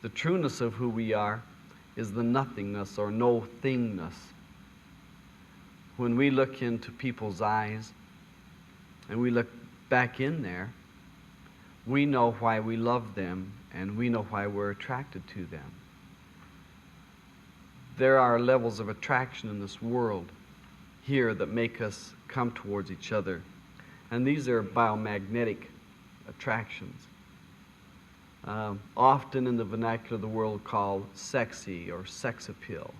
The trueness of who we are is the nothingness or no thingness. When we look into people's eyes and we look back in there, we know why we love them and we know why we're attracted to them. There are levels of attraction in this world here that make us come towards each other. And these are biomagnetic attractions. Often in the vernacular of the world called sexy or sex appeal.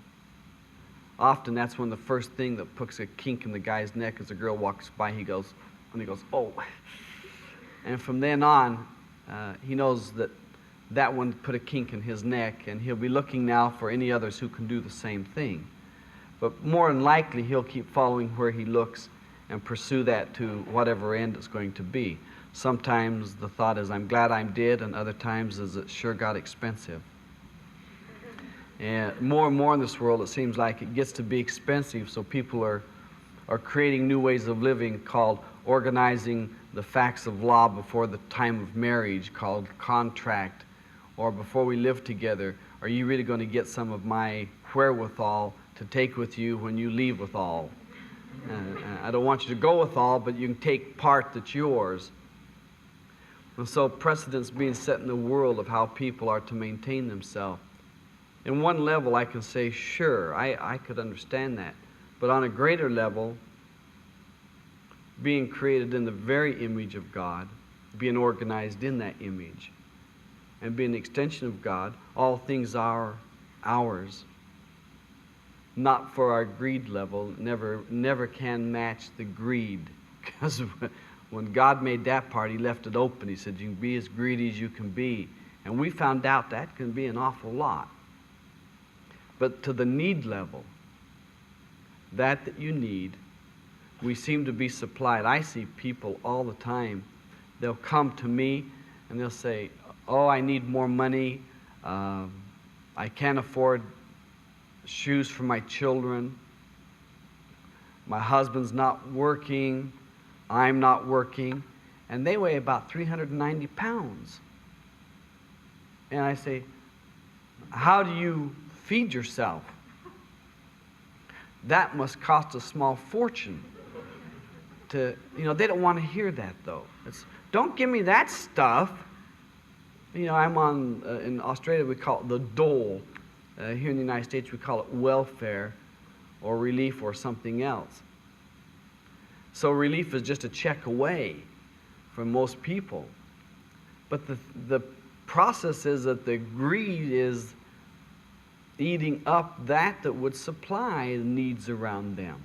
Often that's when the first thing that puts a kink in the guy's neck as a girl walks by, he goes, oh. And from then on, he knows that that one put a kink in his neck, and he'll be looking now for any others who can do the same thing. But more than likely, he'll keep following where he looks and pursue that to whatever end it's going to be. Sometimes the thought is, I'm glad I'm dead, and other times is, it sure got expensive. And more in this world, it seems like it gets to be expensive, so people are creating new ways of living called organizing the facts of law before the time of marriage, called contract, or before we live together. Are you really going to get some of my wherewithal to take with you when you leave with all? I don't want you to go with all, but you can take part that's yours. And so precedents being set in the world of how people are to maintain themselves. In one level, I can say, sure, I could understand that. But on a greater level, being created in the very image of God, being organized in that image, and being an extension of God, all things are ours. Not for our greed level, never can match the greed. Because when God made that part, He left it open. He said, you can be as greedy as you can be. And we found out that can be an awful lot. But to the need level, that you need, we seem to be supplied. I see people all the time. They'll come to me and they'll say, oh, I need more money. I can't afford shoes for my children. My husband's not working. I'm not working. And they weigh about 390 pounds. And I say, how do you feed yourself? That must cost a small fortune. They don't want to hear that, though. Don't give me that stuff. I'm in Australia, we call it the dole. Here in the United States, we call it welfare or relief or something else. So relief is just a check away from most people. But the process is that the greed is eating up that would supply the needs around them.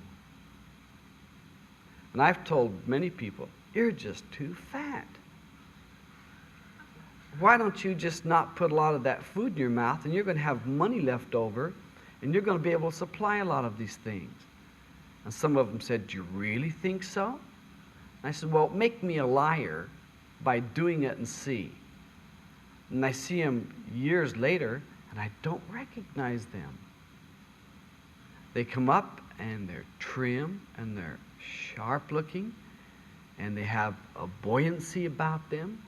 And I've told many people, you're just too fat. Why don't you just not put a lot of that food in your mouth, and you're going to have money left over, and you're going to be able to supply a lot of these things. And some of them said, do you really think so? And I said, well, make me a liar by doing it and see. And I see them years later, and I don't recognize them. They come up, and they're trim, and they're sharp looking, and they have a buoyancy about them,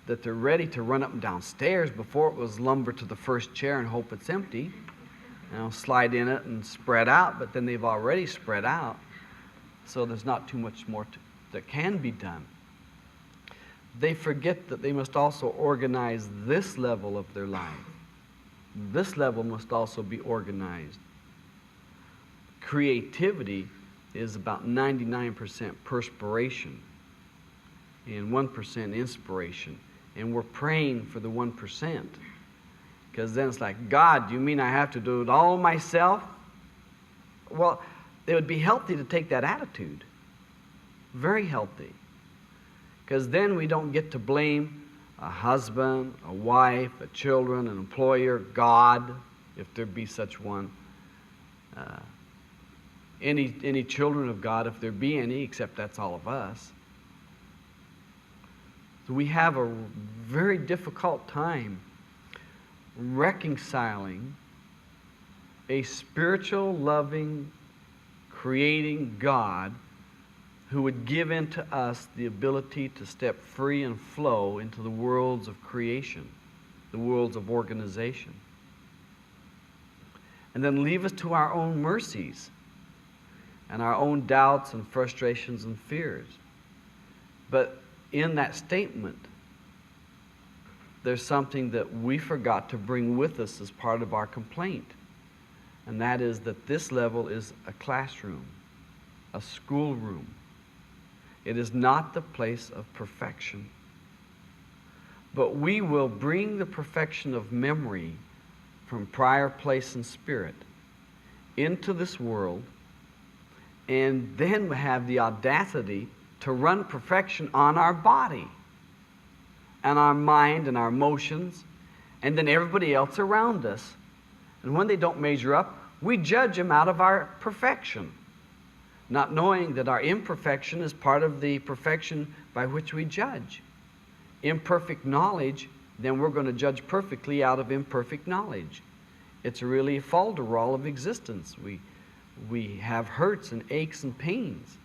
that they're ready to run up and down stairs before it was lumber to the first chair and hope it's empty. Slide in it and spread out, but then they've already spread out. So there's not too much more that can be done. They forget that they must also organize this level of their life. This level must also be organized. Creativity is about 99% perspiration and 1% inspiration. And we're praying for the 1%. Because then it's like, God, you mean I have to do it all myself? Well, it would be healthy to take that attitude. Very healthy. Because then we don't get to blame a husband, a wife, a children, an employer, God, if there be such one. Any children of God, if there be any, except that's all of us. So we have a very difficult time reconciling a spiritual, loving, creating God who would give into us the ability to step free and flow into the worlds of creation. the worlds of organization. And then leave us to our own mercies and our own doubts and frustrations and fears. But in that statement, there's something that we forgot to bring with us as part of our complaint. And that is that this level is a classroom, a schoolroom. It is not the place of perfection. But we will bring the perfection of memory from prior place and spirit into this world, and then we have the audacity to run perfection on our body and our mind and our emotions, and then everybody else around us. And when they don't measure up, we judge them out of our perfection, not knowing that our imperfection is part of the perfection by which we judge. Imperfect knowledge, then we're going to judge perfectly out of imperfect knowledge. It's really a falderall of existence. We have hurts and aches and pains.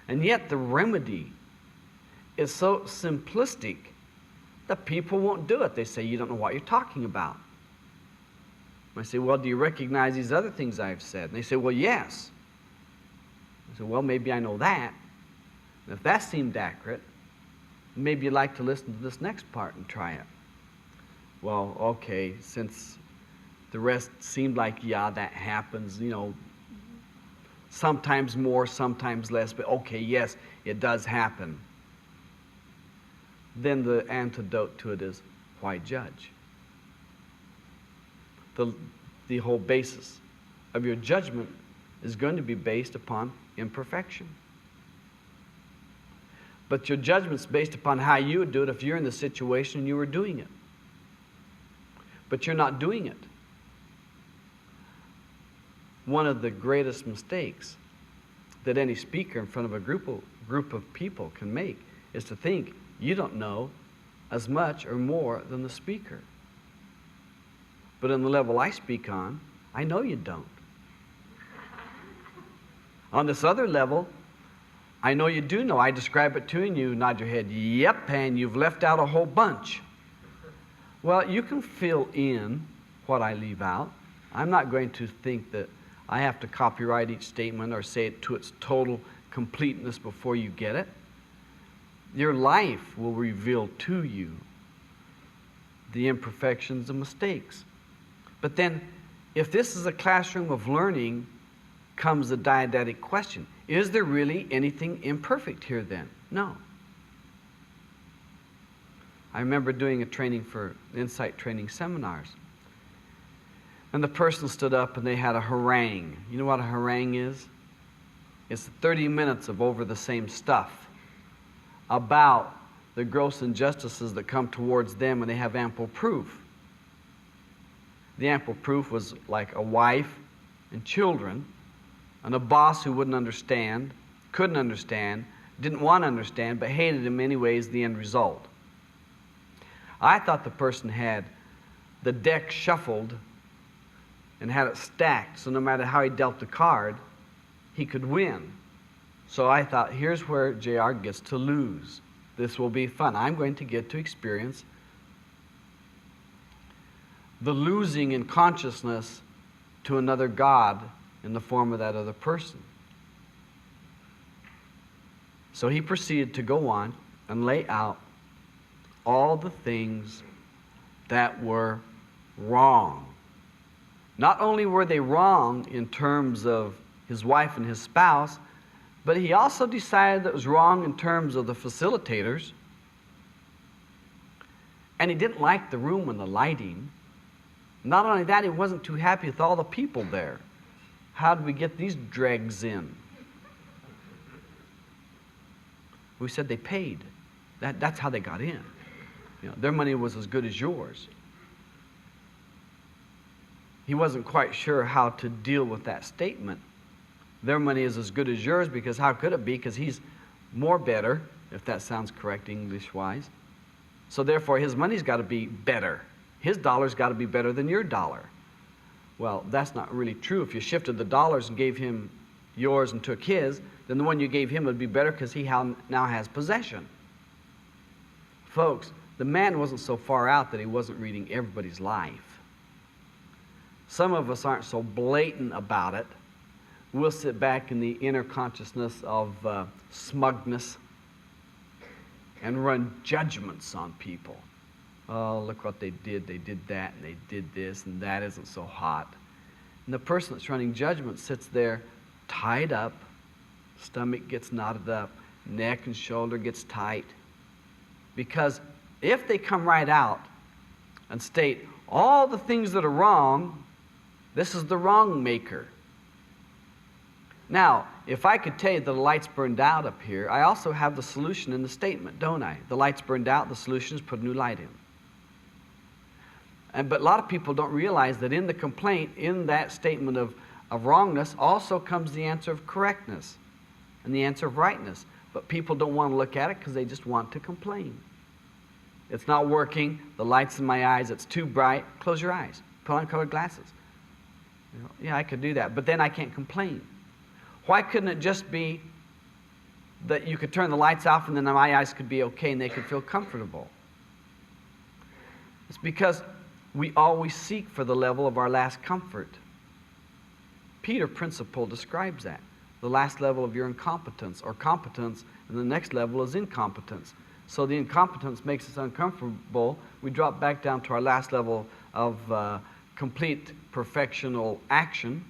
And yet the remedy is so simplistic that people won't do it. They say, you don't know what you're talking about. I say, well, do you recognize these other things I've said? And they say, well, yes. I say, well, maybe I know that. And if that seemed accurate, maybe you'd like to listen to this next part and try it. Well, okay, since the rest seemed like, yeah, that happens, you know, sometimes more, sometimes less, but okay, yes, it does happen. Then the antidote to it is, why judge? The whole basis of your judgment is going to be based upon imperfection. But your judgment's based upon how you would do it if you're in the situation and you were doing it. But you're not doing it. One of the greatest mistakes that any speaker in front of a group of people can make is to think you don't know as much or more than the speaker. But on the level I speak on, I know you don't. On this other level, I know you do know. I describe it to you and you nod your head, yep, and you've left out a whole bunch. Well, you can fill in what I leave out. I'm not going to think that I have to copyright each statement or say it to its total completeness before you get it. Your life will reveal to you the imperfections and mistakes. But then, if this is a classroom of learning, comes the didactic question. Is there really anything imperfect here then? No. I remember doing a training for Insight Training Seminars. And the person stood up and they had a harangue. You know what a harangue is? It's 30 minutes of over the same stuff about the gross injustices that come towards them, and they have ample proof. The ample proof was like a wife and children, and a boss who wouldn't understand, couldn't understand, didn't want to understand, but hated him anyways, the end result. I thought the person had the deck shuffled and had it stacked, so no matter how he dealt the card, he could win. So I thought, here's where JR gets to lose. This will be fun. I'm going to get to experience the losing in consciousness to another God in the form of that other person. So he proceeded to go on and lay out all the things that were wrong. Not only were they wrong in terms of his wife and his spouse, but he also decided that it was wrong in terms of the facilitators. And he didn't like the room and the lighting. Not only that, he wasn't too happy with all the people there. How did we get these dregs in? We said they paid. That's how they got in. You know, their money was as good as yours. He wasn't quite sure how to deal with that statement. Their money is as good as yours, because how could it be? Because he's more better, if that sounds correct English-wise. So therefore, his money's got to be better. His dollar's got to be better than your dollar. Well, that's not really true. If you shifted the dollars and gave him yours and took his, then the one you gave him would be better because he now has possession. Folks, the man wasn't so far out that he wasn't reading everybody's life. Some of us aren't so blatant about it. We'll sit back in the inner consciousness of smugness and run judgments on people. Oh, look what they did. They did that, and they did this, and that isn't so hot. And the person that's running judgment sits there tied up, stomach gets knotted up, neck and shoulder gets tight. Because if they come right out and state all the things that are wrong, this is the wrong maker. Now, if I could tell you that the light's burned out up here, I also have the solution in the statement, don't I? The light's burned out, the solution is put a new light in. But a lot of people don't realize that in the complaint, in that statement of wrongness, also comes the answer of correctness and the answer of rightness. But people don't want to look at it because they just want to complain. It's not working. The light's in my eyes. It's too bright. Close your eyes. Put on colored glasses. You know, yeah, I could do that. But then I can't complain. Why couldn't it just be that you could turn the lights off and then my eyes could be okay and they could feel comfortable? It's because we always seek for the level of our last comfort. Peter Principle describes that. The last level of your incompetence or competence, and the next level is incompetence. So the incompetence makes us uncomfortable. We drop back down to our last level of complete perfectional action.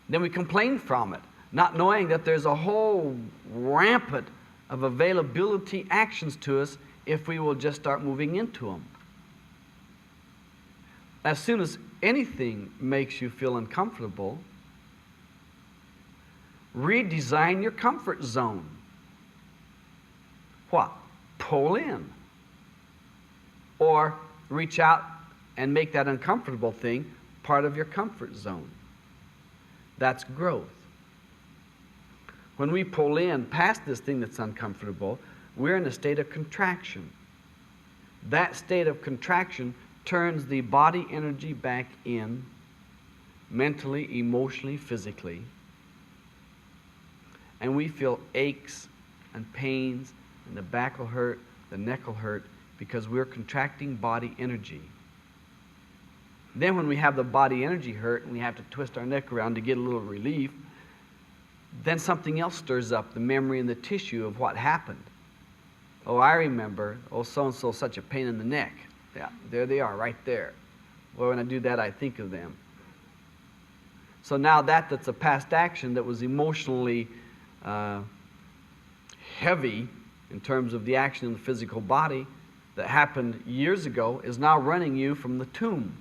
Then we complain from it, not knowing that there's a whole rampant of availability actions to us if we will just start moving into them. As soon as anything makes you feel uncomfortable, redesign your comfort zone. What? Pull in. Or reach out and make that uncomfortable thing part of your comfort zone. That's growth. When we pull in past this thing that's uncomfortable, we're in a state of contraction. That state of contraction turns the body energy back in, mentally, emotionally, physically. And we feel aches and pains, and the back will hurt, the neck will hurt, because we're contracting body energy. Then when we have the body energy hurt and we have to twist our neck around to get a little relief, then something else stirs up the memory and the tissue of what happened. Oh, I remember, oh, so-and-so, such a pain in the neck. Yeah, there they are, right there. Well, when I do that, I think of them. So now that's a past action that was emotionally heavy in terms of the action in the physical body that happened years ago is now running you from the tomb.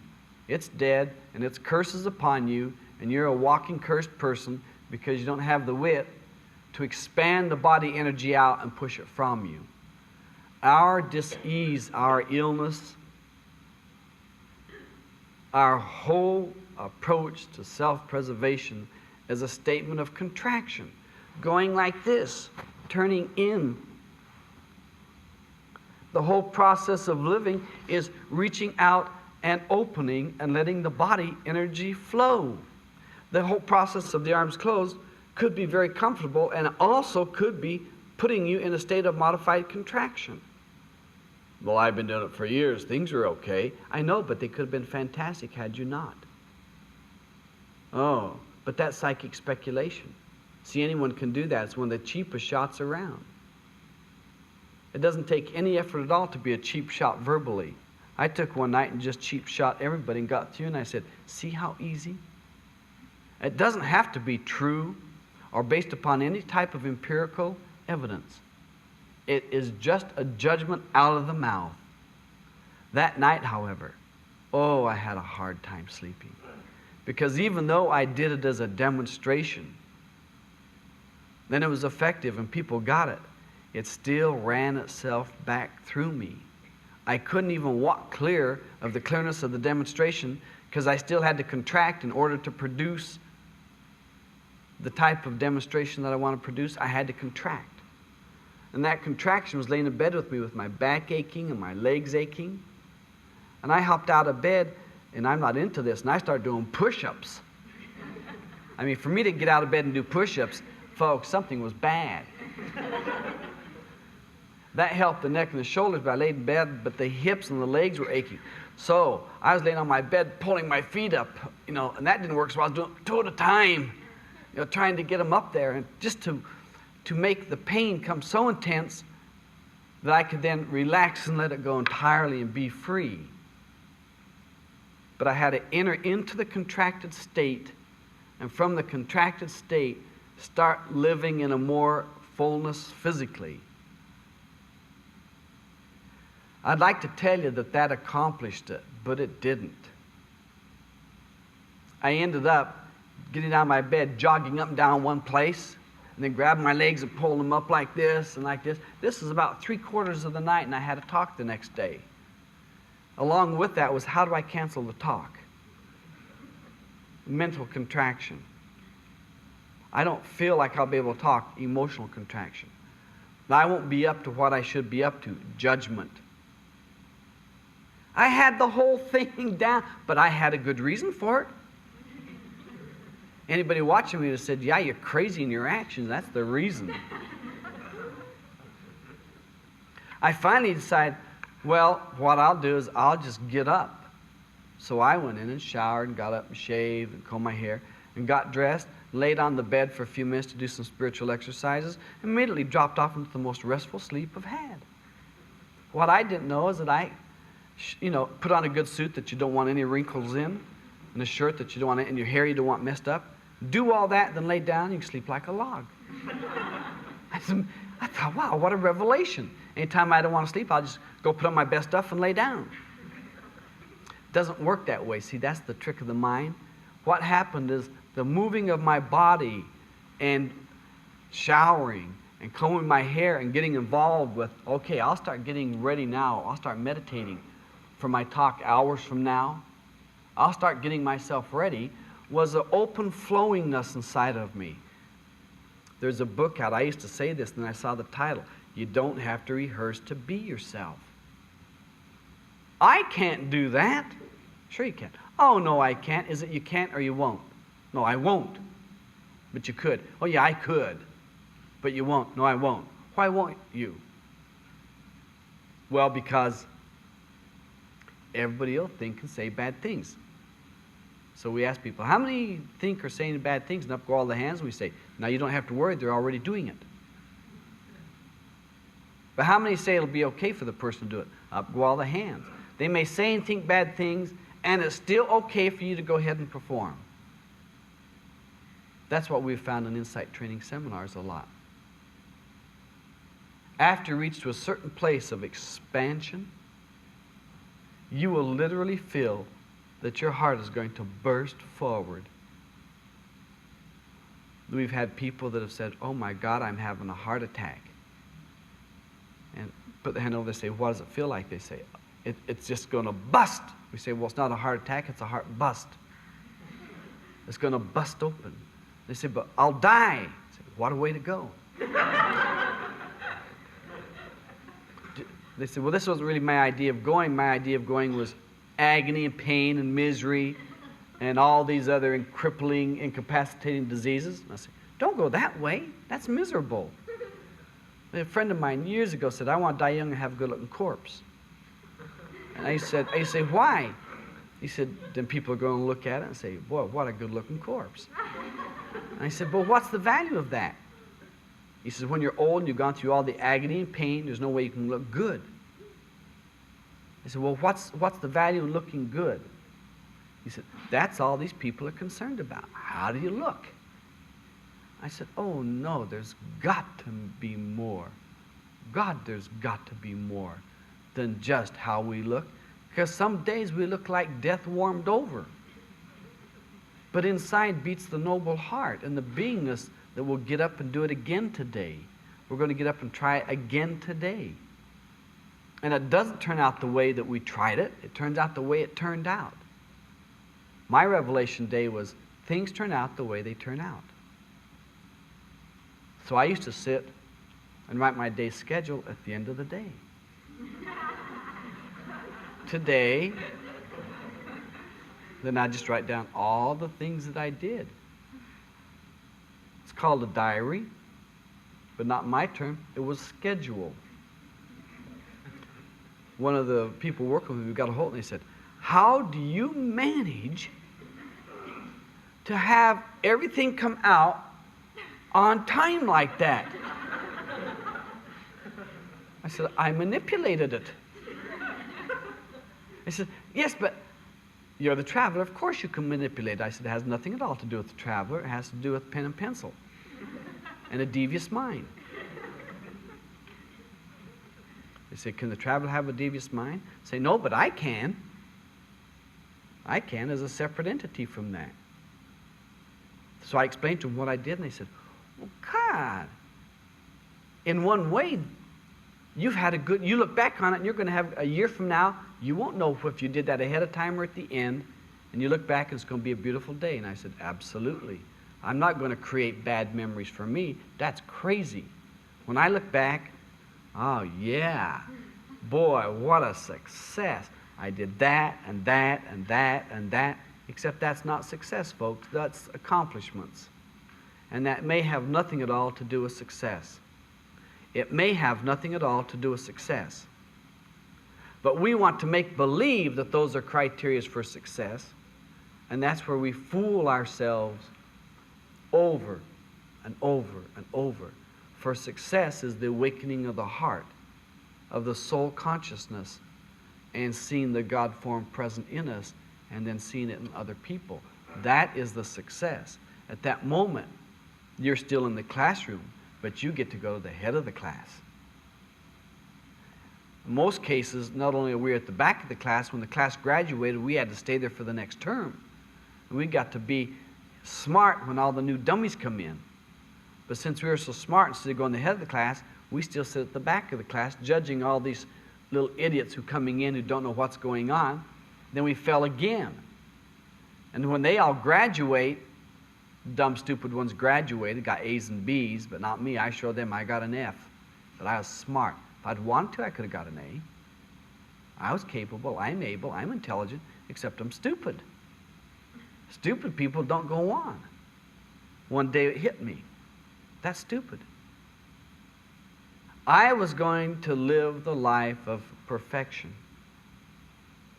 It's dead, and its curse is upon you, and you're a walking cursed person because you don't have the wit to expand the body energy out and push it from you. Our dis-ease, our illness, our whole approach to self-preservation is a statement of contraction, going like this, turning in. The whole process of living is reaching out and opening and letting the body energy flow. The whole process of the arms closed could be very comfortable and also could be putting you in a state of modified contraction. Well, I've been doing it for years. Things are okay. I know, but they could have been fantastic had you not. Oh, but that's psychic speculation. See, anyone can do that. It's one of the cheapest shots around. It doesn't take any effort at all to be a cheap shot verbally. I took one night and just cheap shot everybody and got through, and I said, see how easy? It doesn't have to be true or based upon any type of empirical evidence. It is just a judgment out of the mouth. That night, however, oh, I had a hard time sleeping. Because even though I did it as a demonstration, then it was effective and people got it, it still ran itself back through me. I couldn't even walk clear of the clearness of the demonstration because I still had to contract in order to produce the type of demonstration that I want to produce. I had to contract. And that contraction was laying in bed with me with my back aching and my legs aching. And I hopped out of bed, and I'm not into this, and I started doing push-ups. I mean, for me to get out of bed and do push-ups, folks, something was bad. That helped the neck and the shoulders, but I laid in bed, but the hips and the legs were aching. So I was laying on my bed, pulling my feet up, and that didn't work, so I was doing 2 at a time, trying to get them up there, and just to make the pain come so intense that I could then relax and let it go entirely and be free. But I had to enter into the contracted state, and from the contracted state, start living in a more fullness physically. I'd like to tell you that accomplished it, but it didn't. I ended up getting out of my bed, jogging up and down one place, and then grabbing my legs and pulling them up like this and like this. This was about 3/4 of the night, and I had a talk the next day. Along with that was, how do I cancel the talk? Mental contraction. I don't feel like I'll be able to talk. Emotional contraction. I won't be up to what I should be up to. Judgment. I had the whole thing down, but I had a good reason for it. Anybody watching me would have said, yeah, you're crazy in your actions. That's the reason. I finally decided, well, what I'll do is I'll just get up. So I went in and showered and got up and shaved and combed my hair and got dressed, laid on the bed for a few minutes to do some spiritual exercises, and immediately dropped off into the most restful sleep I've had. What I didn't know is that I put on a good suit that you don't want any wrinkles in, and a shirt that you don't want, and your hair you don't want messed up. Do all that, then lay down, you can sleep like a log. I thought, wow, what a revelation. Anytime I don't want to sleep, I'll just go put on my best stuff and lay down. It doesn't work that way. See, that's the trick of the mind. What happened is the moving of my body and showering and combing my hair and getting involved with, okay, I'll start getting ready now. I'll start meditating for my talk hours from now. I'll start getting myself ready, was an open flowingness inside of me. There's a book out. I used to say this, and then I saw the title. You don't have to rehearse to be yourself. I can't do that. Sure you can. Oh, no, I can't. Is it you can't or you won't? No, I won't. But you could. Oh, yeah, I could. But you won't. No, I won't. Why won't you? Well, because everybody will think and say bad things. So we ask people, how many think or saying bad things? And up go all the hands, and we say, now you don't have to worry, they're already doing it. But how many say it'll be okay for the person to do it? Up go all the hands. They may say and think bad things, and it's still okay for you to go ahead and perform. That's what we've found in insight training seminars a lot. After you reach to a certain place of expansion, you will literally feel that your heart is going to burst forward. We've had people that have said, oh my God, I'm having a heart attack. And put their hand over, they say, what does it feel like? They say, it's just going to bust. We say, well, it's not a heart attack, it's a heart bust. It's going to bust open. They say, but I'll die. I say, what a way to go. They said, well, this wasn't really my idea of going. My idea of going was agony and pain and misery and all these other crippling, incapacitating diseases. And I said, don't go that way. That's miserable. A friend of mine years ago said, I want to die young and have a good-looking corpse. And I said, why? He said, then people are going to look at it and say, boy, what a good-looking corpse. And I said, but what's the value of that? He says, when you're old and you've gone through all the agony and pain, there's no way you can look good. I said, well, what's the value in looking good? He said, that's all these people are concerned about. How do you look? I said, oh, no, there's got to be more. God, there's got to be more than just how we look. Because some days we look like death warmed over. But inside beats the noble heart and the beingness that will get up and do it again today. We're going to get up and try it again today. And it doesn't turn out the way that we tried it. It turns out the way it turned out. My revelation day was things turn out the way they turn out. So I used to sit and write my day's schedule at the end of the day. Today, then I just write down all the things that I did. It's called a diary, but not my term. It was schedule. one of the people working with me got a hold and they said, how do you manage to have everything come out on time like that? I said, I manipulated it. I said, yes, but you're the traveler. Of course you can manipulate it. I said, it has nothing at all to do with the traveler. It has to do with pen and pencil and a devious mind. They say, can the traveler have a devious mind? I say, no, but I can. I can as a separate entity from that. So I explained to them what I did, and they said, well, God, in one way, you've had a good, you look back on it, and you're going to have a year from now, you won't know if you did that ahead of time or at the end, and you look back and it's going to be a beautiful day. And I said, absolutely. I'm not going to create bad memories for me. That's crazy. When I look back, oh yeah, boy, what a success. I did that and that and that and that, except that's not success, folks. That's accomplishments. And that may have nothing at all to do with success. It may have nothing at all to do with success. But we want to make believe that those are criteria for success, and that's where we fool ourselves over and over and over. For success is the awakening of the heart, of the soul consciousness, and seeing the God form present in us, and then seeing it in other people. That is the success. At that moment, you're still in the classroom, but you get to go to the head of the class. In most cases, not only are we at the back of the class, when the class graduated, we had to stay there for the next term. And we got to be smart when all the new dummies come in. But since we were so smart, instead of going to the head of the class, we still sit at the back of the class, judging all these little idiots who coming in who don't know what's going on. Then we fell again. And when they all graduate, dumb, stupid ones graduated, got A's and B's, but not me. I showed them I got an F. But I was smart. If I'd wanted to, I could have got an A. I was capable, I'm able, I'm intelligent, except I'm stupid. Stupid people don't go on. One day it hit me. That's stupid. I was going to live the life of perfection.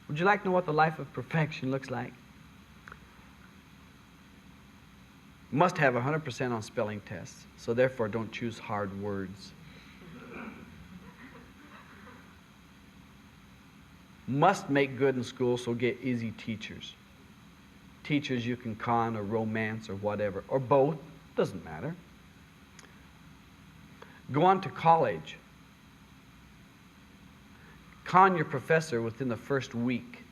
Would you like to know what the life of perfection looks like? Must have 100% on spelling tests, so therefore don't choose hard words. Must make good in school, so get easy teachers. Teachers you can con or romance or whatever, or both, doesn't matter. Go on to college. Con your professor within the first week.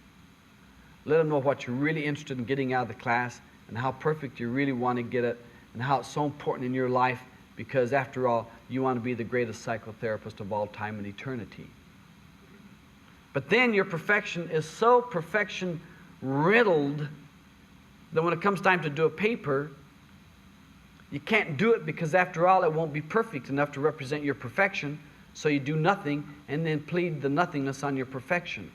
Let him know what you're really interested in getting out of the class and how perfect you really want to get it and how it's so important in your life because, after all, you want to be the greatest psychotherapist of all time and eternity. But then your perfection is so perfection riddled that when it comes time to do a paper, you can't do it because, after all, it won't be perfect enough to represent your perfection, so you do nothing and then plead the nothingness on your perfection.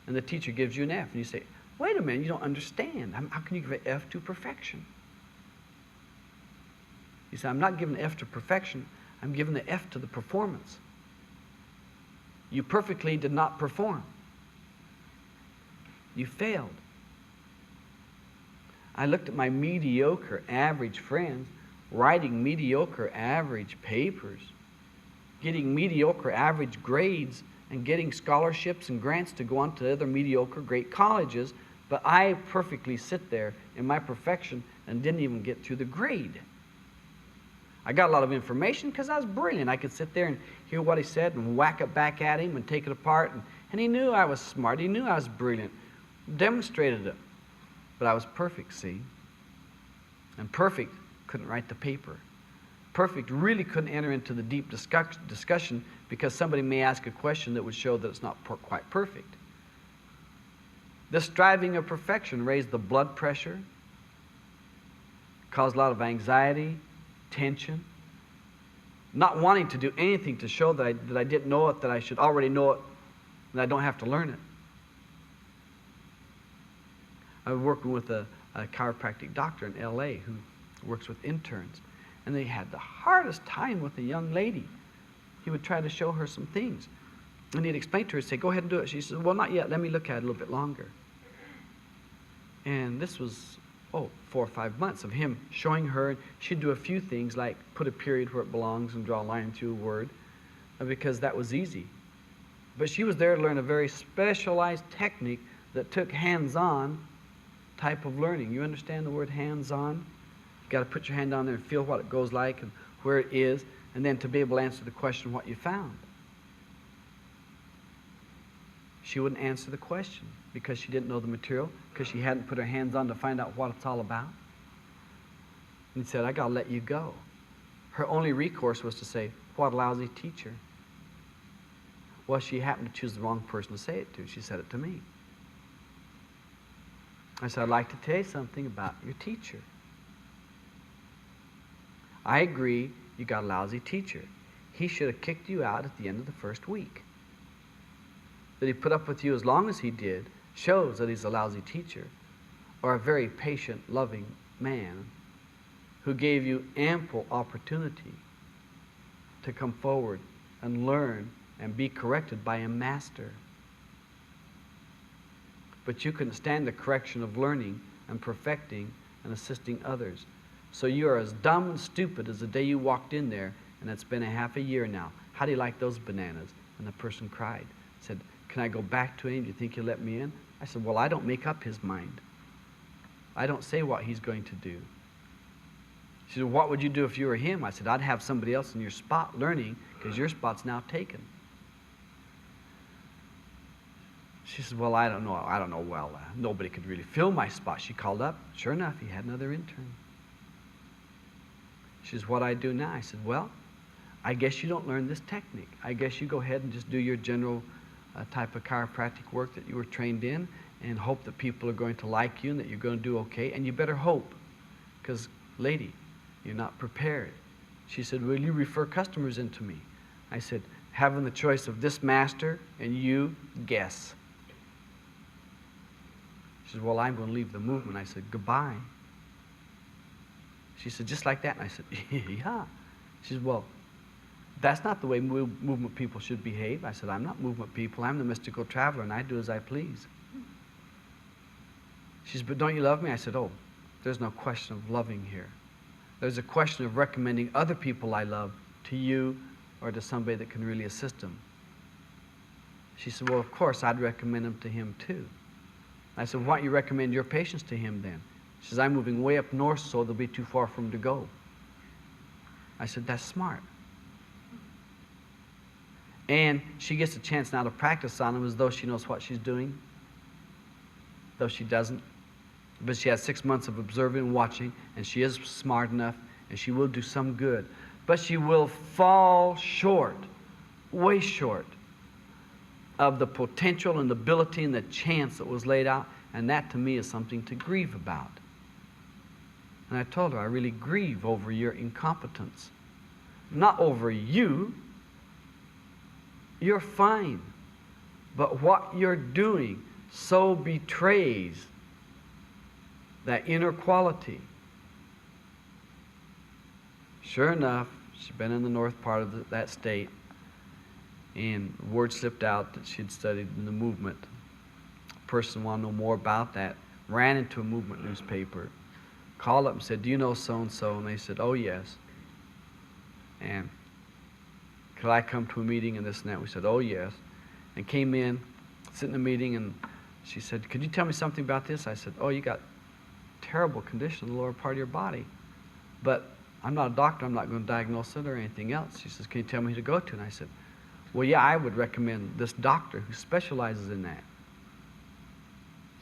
And the teacher gives you an F, and you say, wait a minute, you don't understand. How can you give an F to perfection? You say, I'm not giving an F to perfection, I'm giving the F to the performance. You perfectly did not perform. You failed. I looked at my mediocre, average friends writing mediocre, average papers, getting mediocre, average grades, and getting scholarships and grants to go on to other mediocre, great colleges, but I perfectly sit there in my perfection and didn't even get through the grade. I got a lot of information because I was brilliant. I could sit there and hear what he said and whack it back at him and take it apart, and he knew I was smart. He knew I was brilliant. Demonstrated it. But I was perfect, see? And perfect couldn't write the paper. Perfect really couldn't enter into the deep discussion because somebody may ask a question that would show that it's not quite perfect. This striving of perfection raised the blood pressure, caused a lot of anxiety, tension, not wanting to do anything to show that I didn't know it, that I should already know it, and I don't have to learn it. I was working with a chiropractic doctor in L.A. who works with interns, and they had the hardest time with a young lady. He would try to show her some things. And he'd explain to her, say, go ahead and do it. She said, well, not yet. Let me look at it a little bit longer. And this was, 4 or 5 months of him showing her. She'd do a few things like put a period where it belongs and draw a line through a word, because that was easy. But she was there to learn a very specialized technique that took hands-on type of learning. You understand the word hands-on? You've got to put your hand on there and feel what it goes like and where it is, and then to be able to answer the question what you found. She wouldn't answer the question because she didn't know the material, because she hadn't put her hands on to find out what it's all about. And he said, I got to let you go. Her only recourse was to say, what a lousy teacher. Well, she happened to choose the wrong person to say it to. She said it to me. I said, I'd like to tell you something about your teacher. I agree you got a lousy teacher. He should have kicked you out at the end of the first week. That he put up with you as long as he did shows that he's a lousy teacher, or a very patient, loving man who gave you ample opportunity to come forward and learn and be corrected by a master. But you couldn't stand the correction of learning and perfecting and assisting others. So you are as dumb and stupid as the day you walked in there, and it's been a half a year now. How do you like those bananas? And the person cried, said, can I go back to him? Do you think he'll let me in? I said, well, I don't make up his mind. I don't say what he's going to do. She said, what would you do if you were him? I said, I'd have somebody else in your spot learning, because your spot's now taken. She said, well, I don't know. Well, nobody could really fill my spot. She called up. Sure enough, he had another intern. She says, what do I do now? I said, well, I guess you don't learn this technique. I guess you go ahead and just do your general type of chiropractic work that you were trained in, and hope that people are going to like you and that you're going to do okay. And you better hope, because, lady, you're not prepared. She said, will you refer customers into me? I said, having the choice of this master and you, guess. She said, well, I'm going to leave the movement. I said, goodbye. She said, just like that? And I said, yeah. She said, well, that's not the way movement people should behave. I said, I'm not movement people. I'm the mystical traveler, and I do as I please. She said, but don't you love me? I said, oh, there's no question of loving here. There's a question of recommending other people I love to you or to somebody that can really assist them. She said, well, of course, I'd recommend them to him too. I said, why don't you recommend your patients to him then? She says, I'm moving way up north, so they'll be too far for him to go. I said, that's smart. And she gets a chance now to practice on him as though she knows what she's doing, though she doesn't. But she has 6 months of observing and watching, and she is smart enough, and she will do some good. But she will fall short, way short, of the potential and the ability and the chance that was laid out, and that to me is something to grieve about. And I told her, I really grieve over your incompetence. Not over you. You're fine. But what you're doing so betrays that inner quality. Sure enough, she'd been in the north part of that state, and word slipped out that she'd studied in the movement. A person wanted to know more about that, ran into a movement newspaper, called up and said, do you know so-and-so? And they said, oh, yes. And could I come to a meeting and this and that? We said, oh, yes. And came in, sit in the meeting, and she said, could you tell me something about this? I said, oh, you got terrible condition in the lower part of your body. But I'm not a doctor. I'm not going to diagnose it or anything else. She says, can you tell me who to go to? And I said, well, yeah, I would recommend this doctor who specializes in that.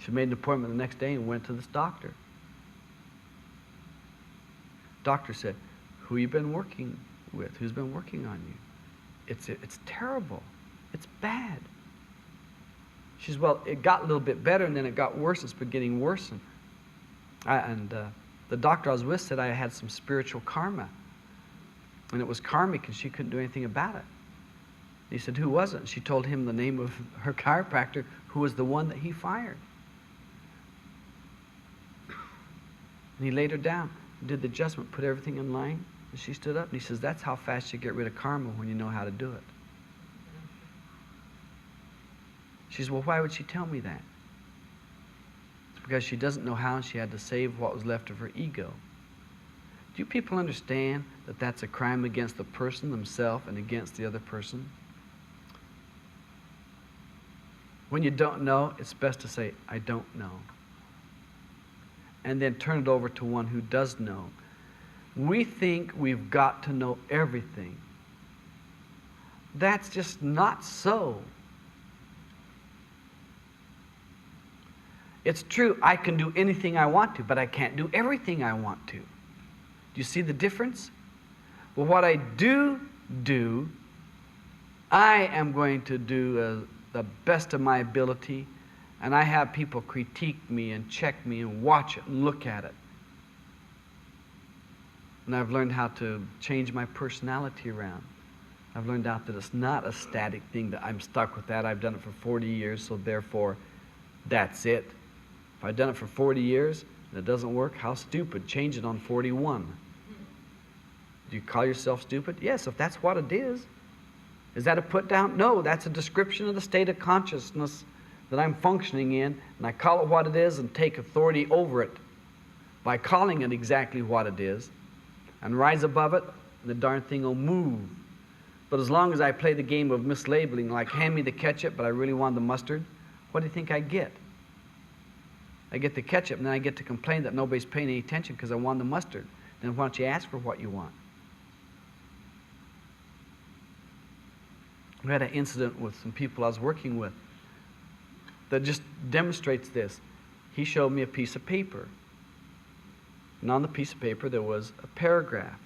She made an appointment the next day and went to this doctor. Doctor said, who you been working with? Who's been working on you? It's terrible. It's bad. She says, well, it got a little bit better, and then it got worse. It's been getting worse. And the doctor I was with said I had some spiritual karma. And it was karmic, and she couldn't do anything about it. He said, who was it? And she told him the name of her chiropractor, who was the one that he fired. And he laid her down, did the adjustment, put everything in line, and she stood up. And he says, that's how fast you get rid of karma, when you know how to do it. She says, well, why would she tell me that? It's because she doesn't know how she had to save what was left of her ego. Do you people understand that that's a crime against the person themselves and against the other person? When you don't know, it's best to say, I don't know. And then turn it over to one who does know. We think we've got to know everything. That's just not so. It's true, I can do anything I want to, but I can't do everything I want to. Do you see the difference? Well, what I do, I am going to do the best of my ability, and I have people critique me and check me and watch it and look at it. And I've learned how to change my personality around. I've learned out that it's not a static thing, that I'm stuck with that. I've done it for 40 years, so therefore, that's it. If I've done it for 40 years and it doesn't work, how stupid. Change it on 41. Do you call yourself stupid? Yes, if that's what it is. Is that a put down? No, that's a description of the state of consciousness that I'm functioning in, and I call it what it is and take authority over it by calling it exactly what it is and rise above it, and the darn thing will move. But as long as I play the game of mislabeling, like hand me the ketchup, but I really want the mustard, what do you think I get? I get the ketchup, and then I get to complain that nobody's paying any attention because I want the mustard. Then why don't you ask for what you want? We had an incident with some people I was working with that just demonstrates this. He showed me a piece of paper. And on the piece of paper there was a paragraph.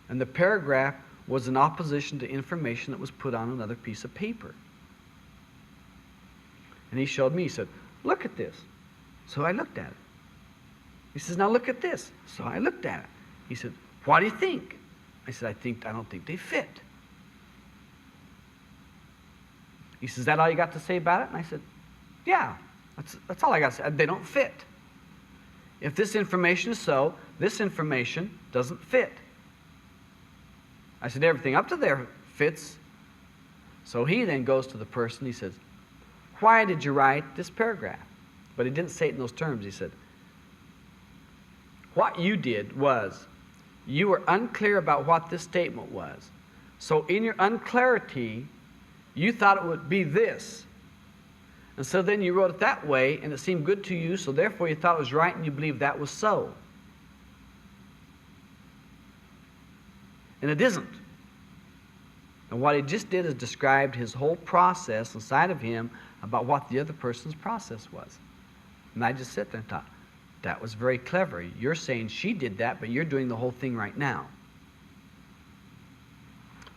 And the paragraph was in opposition to information that was put on another piece of paper. And he showed me, he said, look at this. So I looked at it. He says, now look at this. So I looked at it. He said, what do you think? I said, I don't think they fit. He says, is that all you got to say about it? And I said, yeah, that's all I got to say. They don't fit. If this information is so, this information doesn't fit. I said, everything up to there fits. So he then goes to the person, he says, why did you write this paragraph? But he didn't say it in those terms. He said, what you did was, you were unclear about what this statement was. So in your unclarity, you thought it would be this. And so then you wrote it that way, and it seemed good to you, so therefore you thought it was right, and you believed that was so. And it isn't. And what he just did is described his whole process inside of him about what the other person's process was. And I just sit there and thought, that was very clever. You're saying she did that, but you're doing the whole thing right now.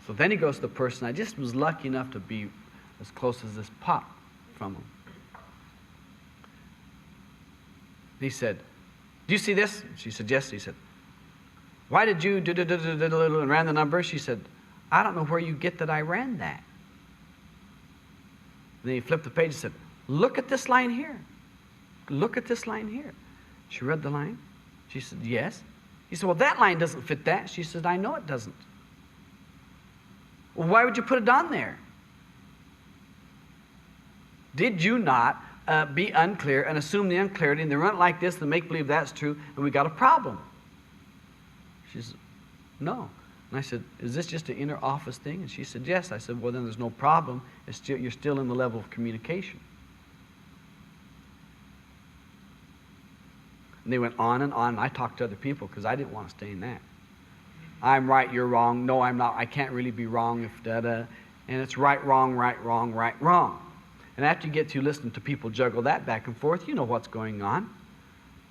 So then he goes to the person. I just was lucky enough to be as close as this pop from him. He said, do you see this? She said, yes. He said, why did you do and ran the number? She said, I don't know where you get that I ran that. And then he flipped the page and said, look at this line here. Look at this line here. She read the line. She said, yes. He said, well, that line doesn't fit that. She said, I know it doesn't. Well, why would you put it on there? Did you not be unclear and assume the unclarity and then run it like this and make believe that's true and we got a problem? She said, no. And I said, is this just an inner office thing? And she said, yes. I said, well, then there's no problem. You're still in the level of communication. And they went on and on. And I talked to other people because I didn't want to stay in that. I'm right, you're wrong. No, I'm not. I can't really be wrong if da-da. And it's right, wrong, right, wrong, right, wrong. And after you get to listening to people juggle that back and forth, you know what's going on.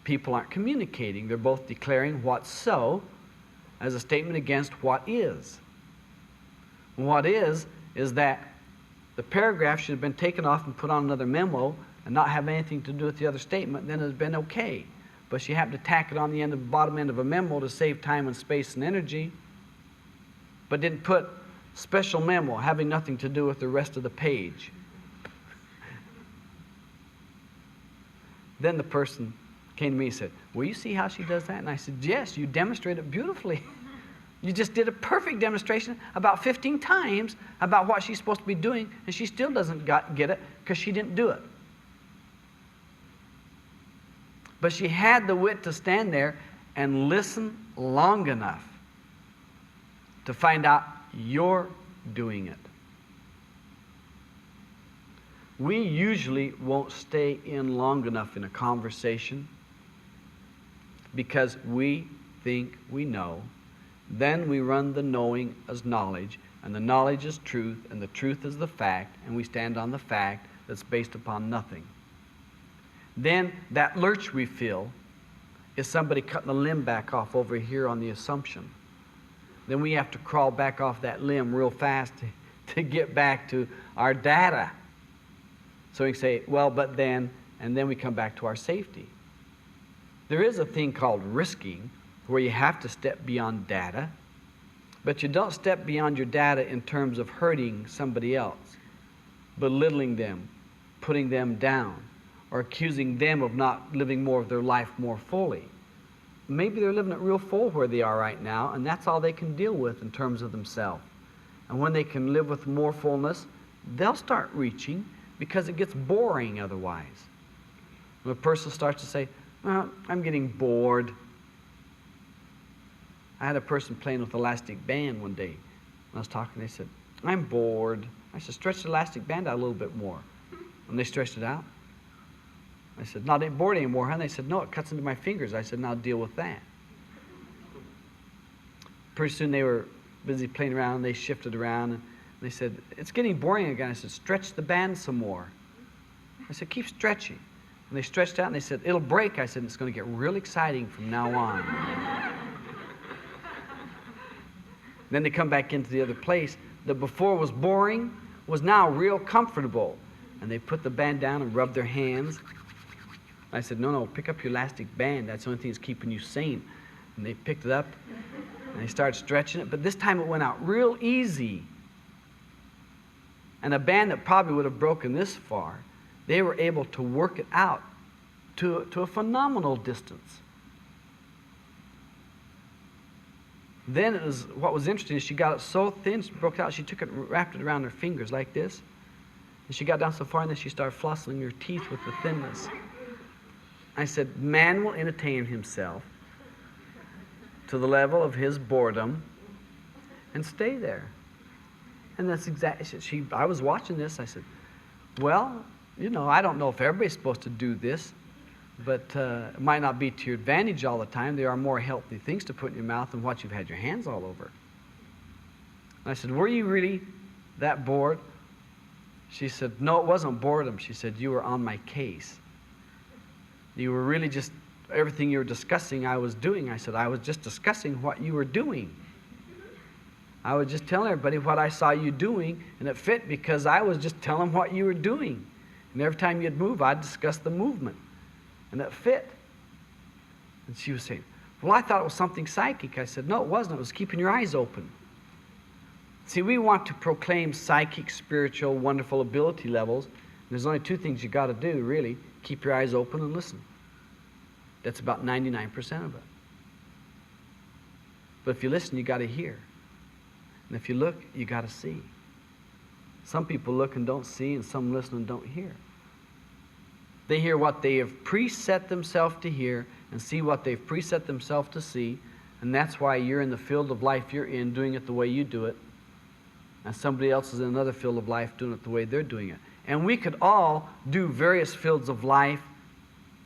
People aren't communicating. They're both declaring what's so as a statement against what is. And what is that the paragraph should have been taken off and put on another memo and not have anything to do with the other statement, then it would have been okay. But she happened to tack it on the end of the bottom end of a memo to save time and space and energy, but didn't put special memo having nothing to do with the rest of the page. Then the person came to me and said, well, you see how she does that? And I said, yes, you demonstrate it beautifully. You just did a perfect demonstration about 15 times about what she's supposed to be doing, and she still doesn't get it because she didn't do it. But she had the wit to stand there and listen long enough to find out you're doing it. We usually won't stay in long enough in a conversation because we think we know. Then we run the knowing as knowledge, and the knowledge is truth, and the truth is the fact, and we stand on the fact that's based upon nothing. Then that lurch we feel is somebody cutting a limb back off over here on the assumption. Then we have to crawl back off that limb real fast to get back to our data. So we can say, well, but then, and then we come back to our safety. There is a thing called risking, where you have to step beyond data, but you don't step beyond your data in terms of hurting somebody else, belittling them, putting them down, or accusing them of not living more of their life more fully. Maybe they're living it real full where they are right now, and that's all they can deal with in terms of themselves. And when they can live with more fullness, they'll start reaching, because it gets boring otherwise. When a person starts to say, well, I'm getting bored. I had a person playing with elastic band one day. When I was talking, they said, I'm bored. I said, stretch the elastic band out a little bit more. And they stretched it out. I said, not bored anymore, huh? And they said, no, it cuts into my fingers. I said, now deal with that. Pretty soon they were busy playing around, and they shifted around, and they said, it's getting boring again. I said, stretch the band some more. I said, keep stretching. And they stretched out, and they said, it'll break. I said, it's going to get real exciting from now on. Then they come back into the other place that before was boring, was now real comfortable. And they put the band down and rubbed their hands. I said, no, pick up your elastic band. That's the only thing that's keeping you sane. And they picked it up, and they started stretching it. But this time it went out real easy. And a band that probably would have broken this far, they were able to work it out to a phenomenal distance. Then what was interesting is she got it so thin, she broke it out, she took it and wrapped it around her fingers like this. And she got down so far, and then she started flossing her teeth with the thinness. I said, man will entertain himself to the level of his boredom and stay there. And that's exactly, I was watching this, I said, well, I don't know if everybody's supposed to do this, but it might not be to your advantage all the time. There are more healthy things to put in your mouth than what you've had your hands all over. And I said, were you really that bored? She said, no, it wasn't boredom. She said, you were on my case. You were really just, everything you were discussing I was doing. I said, I was just discussing what you were doing. I was just telling everybody what I saw you doing, and it fit because I was just telling them what you were doing. And every time you'd move, I'd discuss the movement. And it fit. And she was saying, well, I thought it was something psychic. I said, no, it wasn't. It was keeping your eyes open. See, we want to proclaim psychic, spiritual, wonderful ability levels. And there's only two things you got to do, really. Keep your eyes open and listen. That's about 99% of it. But if you listen, you got to hear. And if you look, you got to see. Some people look and don't see, and some listen and don't hear. They hear what they have preset themselves to hear and see what they've preset themselves to see, and that's why you're in the field of life you're in, doing it the way you do it, and somebody else is in another field of life doing it the way they're doing it. And we could all do various fields of life,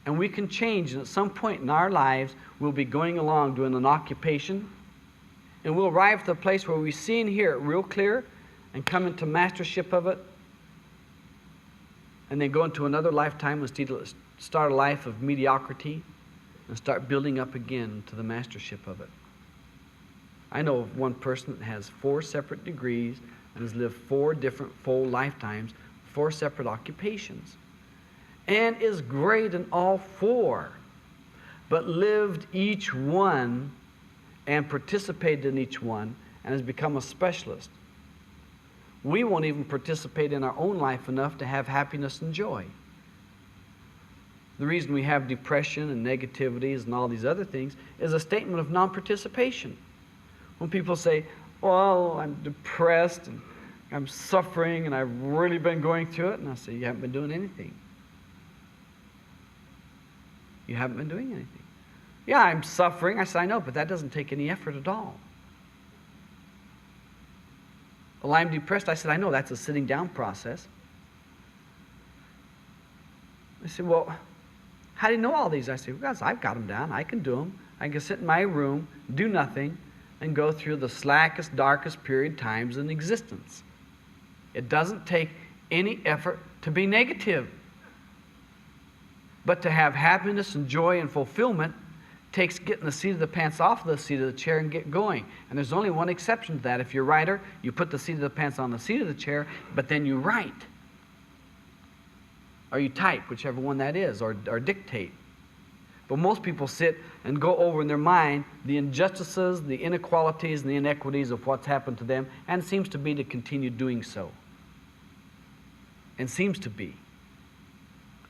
and we can change, and at some point in our lives we'll be going along doing an occupation, and we'll arrive to a place where we see and hear it real clear and come into mastership of it, and then go into another lifetime and start a life of mediocrity and start building up again to the mastership of it. I know of one person that has 4 separate degrees and has lived 4 different full lifetimes, 4 separate occupations, and is great in all 4, but lived each one and participated in each one and has become a specialist. We won't even participate in our own life enough to have happiness and joy. The reason we have depression and negativities and all these other things is a statement of non-participation. When people say, well, I'm depressed and I'm suffering and I've really been going through it, and I say, you haven't been doing anything. You haven't been doing anything. Yeah, I'm suffering. I said, I know, but that doesn't take any effort at all. Well, I'm depressed. I said, I know, that's a sitting down process. I said, well, how do you know all these? I said, because I've got them down. I can do them. I can sit in my room, do nothing, and go through the slackest, darkest period times in existence. It doesn't take any effort to be negative. But to have happiness and joy and fulfillment takes getting the seat of the pants off of the seat of the chair and get going. And there's only one exception to that. If you're a writer, you put the seat of the pants on the seat of the chair, but then you write. Or you type, whichever one that is, or dictate. But most people sit and go over in their mind the injustices, the inequalities, and the inequities of what's happened to them, and seems to be to continue doing so. And seems to be.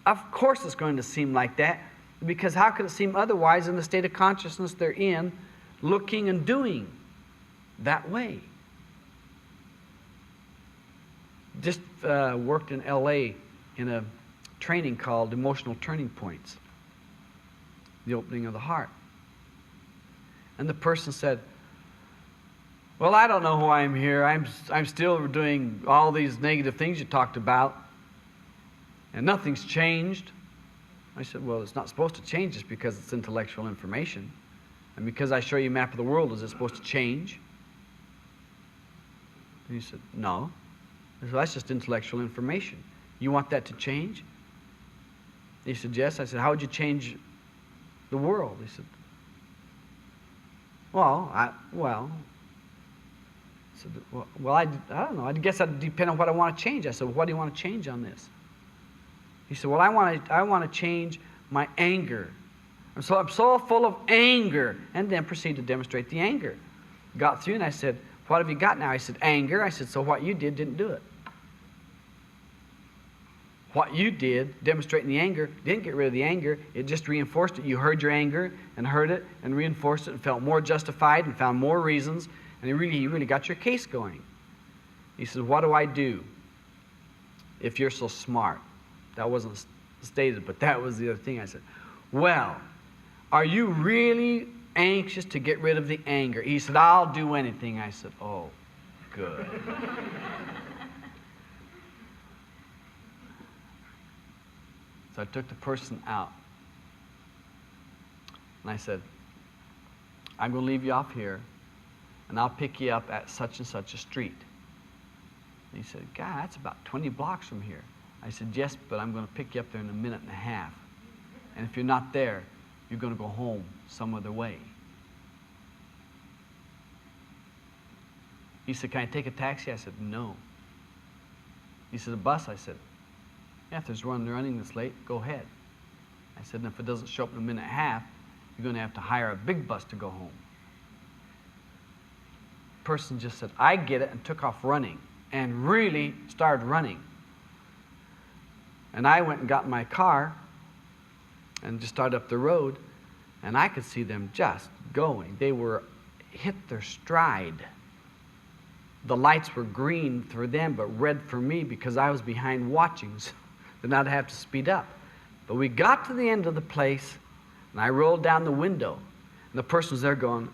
Of course it's going to seem like that, because how could it seem otherwise in the state of consciousness they're in, looking and doing that way? Just worked in L.A. in a training called Emotional Turning Points, the opening of the heart. And the person said, well, I don't know why I'm here. I'm still doing all these negative things you talked about, and nothing's changed. I said, well, it's not supposed to change just because it's intellectual information. And because I show you a map of the world, is it supposed to change? And he said, no. I said, well, that's just intellectual information. You want that to change? He said, yes. I said, how would you change the world? He said, I don't know. I guess that'd depend on what I want to change. I said, well, what do you want to change on this? He said, well, I want to change my anger. I'm so full of anger. And then proceed to demonstrate the anger. Got through, and I said, what have you got now? He said, anger. I said, so what you did didn't do it. What you did, demonstrating the anger, didn't get rid of the anger. It just reinforced it. You heard your anger and heard it and reinforced it and felt more justified and found more reasons. And you really got your case going. He said, what do I do if you're so smart? That wasn't stated, but that was the other thing. I said, well, are you really anxious to get rid of the anger? He said, I'll do anything. I said, oh, good. So I took the person out. And I said, I'm going to leave you off here, and I'll pick you up at such and such a street. And he said, God, that's about 20 blocks from here. I said, yes, but I'm going to pick you up there in a minute and a half. And if you're not there, you're going to go home some other way. He said, can I take a taxi? I said, no. He said, a bus? I said, yeah, if there's one running this late, go ahead. I said, and if it doesn't show up in a minute and a half, you're going to have to hire a big bus to go home. The person just said, I get it, and took off running, and really started running. And I went and got in my car and just started up the road, and I could see them just going. They were hit their stride. The lights were green for them, but red for me because I was behind watching, so then I'd have to speed up. But we got to the end of the place, and I rolled down the window, and the person was there going,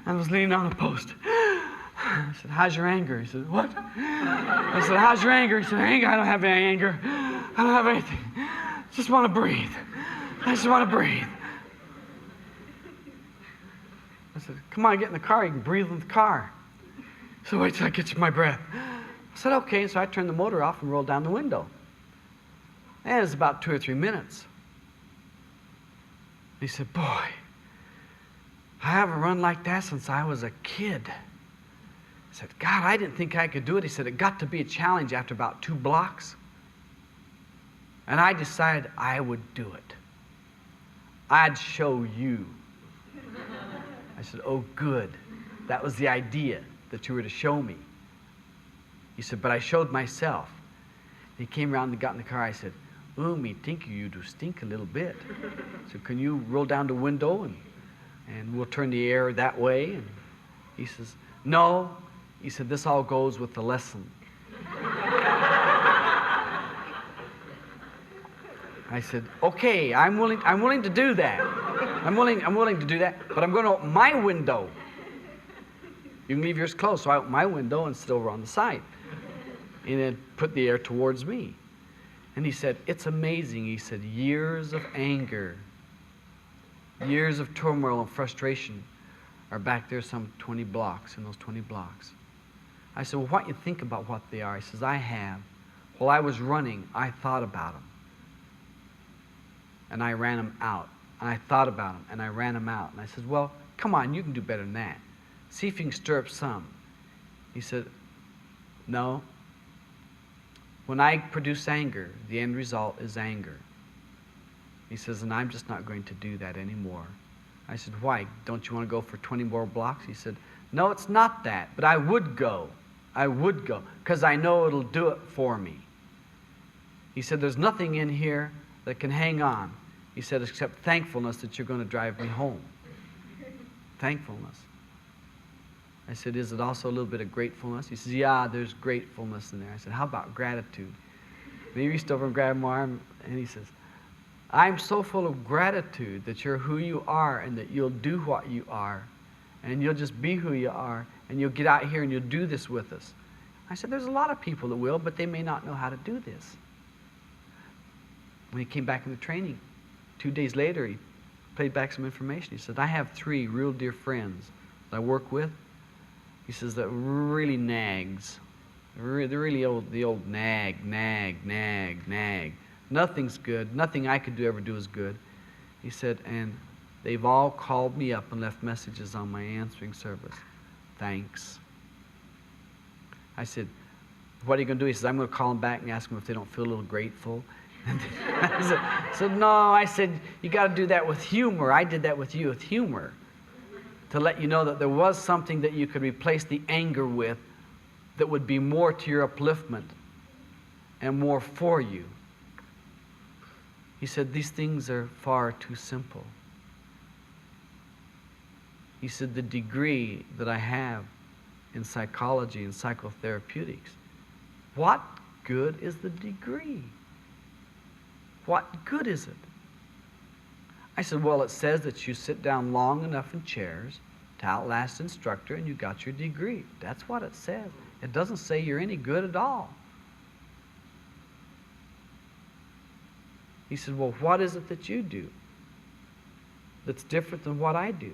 I was leaning on a post. I said, how's your anger? He said, what? I said, how's your anger? He said, anger? I don't have any anger. I don't have anything. I just want to breathe. I just want to breathe. I said, come on, get in the car. You can breathe in the car. So wait till I get my breath. I said, okay. So I turned the motor off and rolled down the window. And it was about 2 or 3 minutes. He said, boy, I haven't run like that since I was a kid. I said, God, I didn't think I could do it. He said, it got to be a challenge after about 2 blocks. And I decided I would do it. I'd show you. I said, oh, good. That was the idea, that you were to show me. He said, but I showed myself. He came around and got in the car. I said, Me think you do stink a little bit. So can you roll down the window and we'll turn the air that way? And he says, no. He said, this all goes with the lesson. I said, okay, I'm willing to do that. I'm willing to do that, but I'm going to open my window. You can leave yours closed. So I opened my window and sit over on the side. And then put the air towards me. And he said, it's amazing. He said, years of anger, years of turmoil and frustration are back there some 20 blocks, in those 20 blocks. I said, well, why don't you think about what they are? He says, I have. While I was running, I thought about them. And I ran them out. And I thought about them, and I ran them out. And I said, well, come on, you can do better than that. See if you can stir up some. He said, no. When I produce anger, the end result is anger. He says, and I'm just not going to do that anymore. I said, why? Don't you want to go for 20 more blocks? He said, no, it's not that, but I would go. I would go, because I know it'll do it for me. He said, there's nothing in here that can hang on. He said, except thankfulness that you're going to drive me home. Thankfulness. I said, is it also a little bit of gratefulness? He says, yeah, there's gratefulness in there. I said, how about gratitude? And he reached over and grabbed my arm, and he says, I'm so full of gratitude that you're who you are and that you'll do what you are, and you'll just be who you are, and you'll get out here and you'll do this with us. I said, there's a lot of people that will, but they may not know how to do this. When he came back in the training, 2 days later, he played back some information. He said, I have 3 real dear friends that I work with. He says that really nags. They're really old, the old nag. Nothing's good. Nothing I could ever do is good. He said, and they've all called me up and left messages on my answering service. Thanks. I said, what are you going to do? He says, I'm going to call them back and ask them if they don't feel a little grateful. I said, no. I said, you got to do that with humor. I did that with you with humor, to let you know that there was something that you could replace the anger with that would be more to your upliftment and more for you. He said, these things are far too simple. He said, the degree that I have in psychology and psychotherapeutics, what good is the degree? What good is it? I said, well, it says that you sit down long enough in chairs to outlast instructor and you got your degree. That's what it says. It doesn't say you're any good at all. He said, well, what is it that you do that's different than what I do?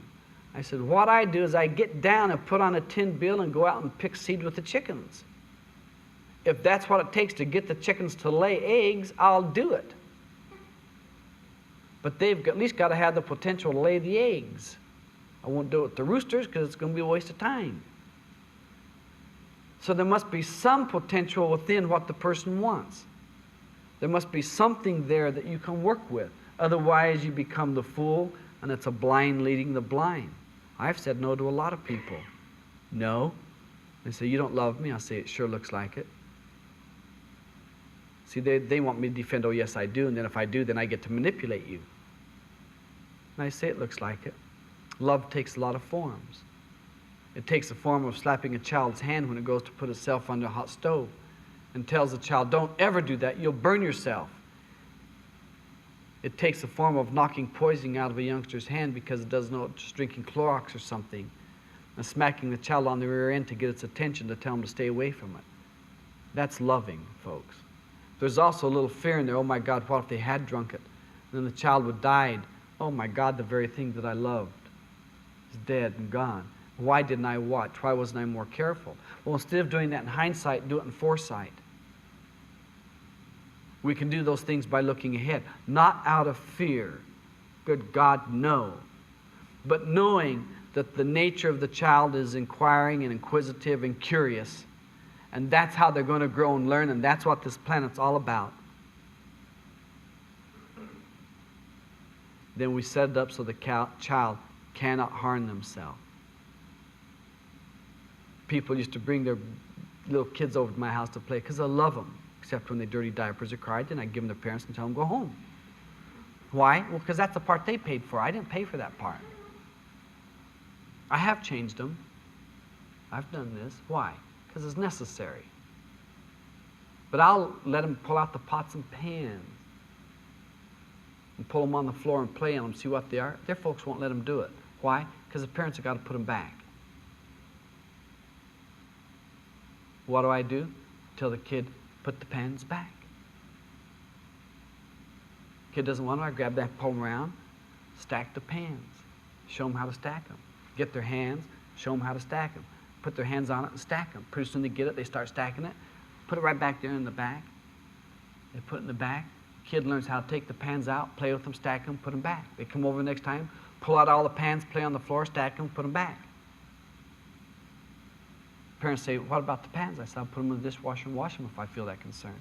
I said, what I do is I get down and put on a tin bill and go out and pick seed with the chickens. If that's what it takes to get the chickens to lay eggs, I'll do it. But they've at least got to have the potential to lay the eggs. I won't do it with the roosters because it's going to be a waste of time. So there must be some potential within what the person wants. There must be something there that you can work with. Otherwise, you become the fool, and it's a blind leading the blind. I've said no to a lot of people. No. They say, you don't love me. I say, it sure looks like it. See, they want me to defend, oh, yes, I do. And then if I do, then I get to manipulate you. And I say, it looks like it. Love takes a lot of forms. It takes the form of slapping a child's hand when it goes to put itself under a hot stove and tells the child, don't ever do that, you'll burn yourself. It takes the form of knocking poison out of a youngster's hand because it doesn't know it's just drinking Clorox or something, and smacking the child on the rear end to get its attention to tell him to stay away from it. That's loving, folks. There's also a little fear in there. Oh my God, what if they had drunk it? And then the child would die. Oh my God, the very thing that I loved is dead and gone. Why didn't I watch? Why wasn't I more careful? Well, instead of doing that in hindsight, do it in foresight. We can do those things by looking ahead, not out of fear. Good God, no. But knowing that the nature of the child is inquiring and inquisitive and curious, and that's how they're going to grow and learn, and that's what this planet's all about. Then we set it up so the child cannot harm themselves. People used to bring their little kids over to my house to play because I love them. Except when they dirty diapers or cried, then I'd give them their parents and tell them go home. Why? Well, because that's the part they paid for. I didn't pay for that part. I have changed them. I've done this. Why? Because it's necessary. But I'll let them pull out the pots and pans and pull them on the floor and play on them, see what they are. Their folks won't let them do it. Why? Because the parents have got to put them back. What do? Tell the kid, put the pans back. Kid doesn't want to, I grab that, pull them around, stack the pans, show them how to stack them. Get their hands, show them how to stack them. Put their hands on it and stack them. Pretty soon they get it, they start stacking it. Put it right back there in the back. They put it in the back. Kid learns how to take the pans out, play with them, stack them, put them back. They come over next time, pull out all the pans, play on the floor, stack them, put them back. Parents say, what about the pans? I said, I'll put them in the dishwasher and wash them if I feel that concern.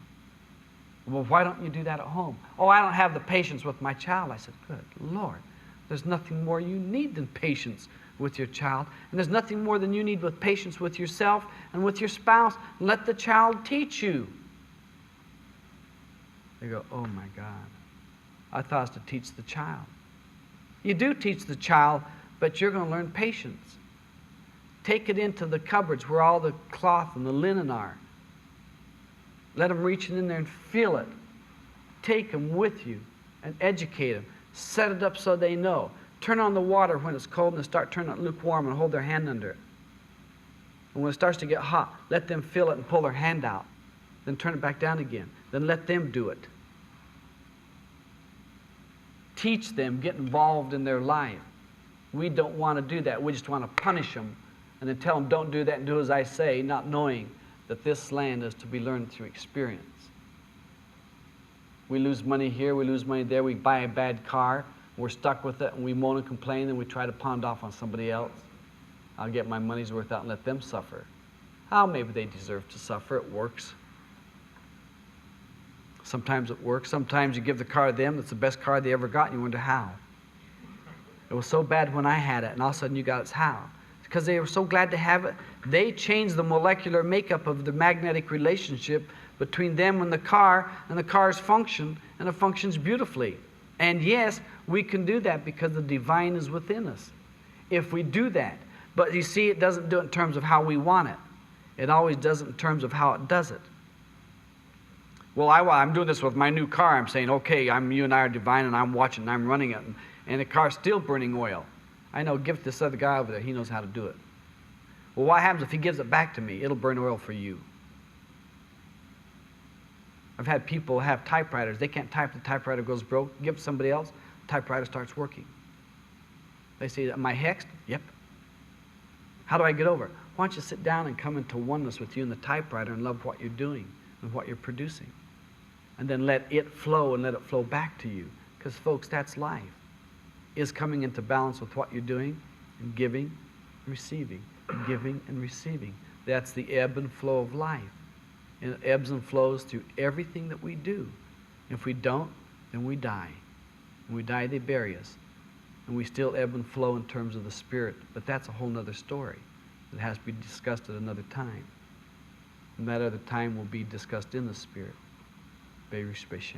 Well, why don't you do that at home? Oh, I don't have the patience with my child. I said, good Lord, there's nothing more you need than patience with your child. And there's nothing more than you need with patience with yourself and with your spouse. Let the child teach you. They go, oh my God, I thought I was to teach the child. You do teach the child, but you're going to learn patience. Take it into the cupboards where all the cloth and the linen are. Let them reach in there and feel it. Take them with you and educate them. Set it up so they know. Turn on the water when it's cold and start turning it lukewarm and hold their hand under it. And when it starts to get hot, let them feel it and pull their hand out. Then turn it back down again. Then let them do it. Teach them, get involved in their life. We don't want to do that. We just want to punish them and then tell them, don't do that and do as I say, not knowing that this land is to be learned through experience. We lose money here, we lose money there, we buy a bad car, we're stuck with it, and we moan and complain, and we try to pound off on somebody else. I'll get my money's worth out and let them suffer. Oh, maybe they deserve to suffer. It works. Sometimes it works. Sometimes you give the car to them, that's the best car they ever got, and you wonder how. It was so bad when I had it, and all of a sudden you got it's how. Because they were so glad to have it. They changed the molecular makeup of the magnetic relationship between them and the car's function, and it functions beautifully. And yes, we can do that because the divine is within us. If we do that. But you see, it doesn't do it in terms of how we want it. It always does it in terms of how it does it. Well, I'm doing this with my new car. I'm saying, okay, you and I are divine, and I'm watching, and I'm running it, and the car's still burning oil. I know, give it to this other guy over there. He knows how to do it. Well, what happens if he gives it back to me? It'll burn oil for you. I've had people have typewriters. They can't type. The typewriter goes broke. Give it to somebody else. The typewriter starts working. They say, am I hexed? Yep. How do I get over it? Why don't you sit down and come into oneness with you and the typewriter and love what you're doing and what you're producing. And then let it flow and let it flow back to you. Because, folks, that's life. Is coming into balance with what you're doing and giving, receiving, giving and receiving. That's the ebb and flow of life. And it ebbs and flows through everything that we do. If we don't, then we die. When we die, they bury us. And we still ebb and flow in terms of the Spirit. But that's a whole other story that has to be discussed at another time. And that other time will be discussed in the Spirit. Be'er Sheshan.